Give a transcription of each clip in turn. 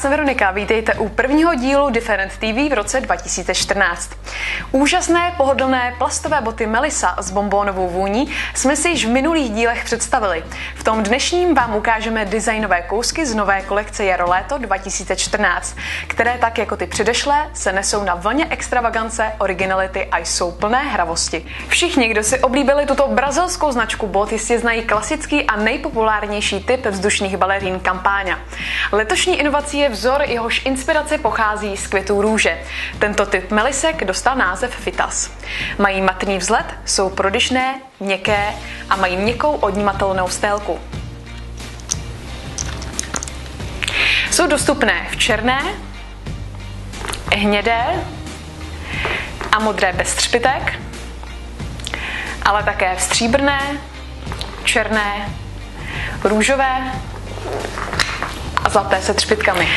jsem Veronika, vítejte u prvního dílu Different TV v roce 2014. Úžasné, pohodlné plastové boty Melissa s bonbónovou vůní jsme si již v minulých dílech představili. V tom dnešním vám ukážeme designové kousky z nové kolekce Jaro-léto 2014, které tak jako ty předešlé se nesou na vlně extravagance, originality a jsou plné hravosti. Všichni, kdo si oblíbili tuto brazilskou značku bot, jistě znají klasický a nejpopulárnější typ vzdušných balerín Campagna. Letošní inovací je vzor, jehož inspirace pochází z květů růže. Tento typ melisek dostal název Fitas. Mají matný vzhled, jsou prodyšné, měkké a mají měkkou odnímatelnou stélku. Jsou dostupné v černé, hnědé a modré bez třpitek, ale také v stříbrné, černé, růžové a zlaté se třpitkami.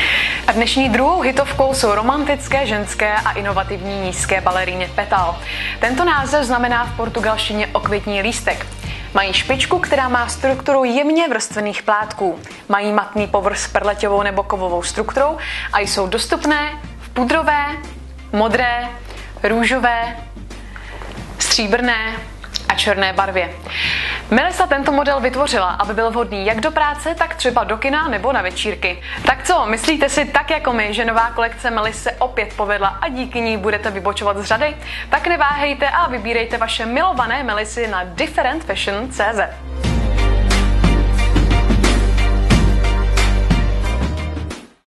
A dnešní druhou hitovkou jsou romantické, ženské a inovativní nízké baleríny Petal. Tento název znamená v portugalštině okvětní lístek. Mají špičku, která má strukturu jemně vrstvených plátků. Mají matný povrch s perleťovou nebo kovovou strukturou a jsou dostupné v pudrové, modré, růžové, stříbrné a černé barvě. Melissa tento model vytvořila, aby byl vhodný jak do práce, tak třeba do kina nebo na večírky. Tak co, myslíte si tak jako my, že nová kolekce Melissa se opět povedla a díky ní budete vybočovat z řady? Tak neváhejte a vybírejte vaše milované Melissy na differentfashion.cz.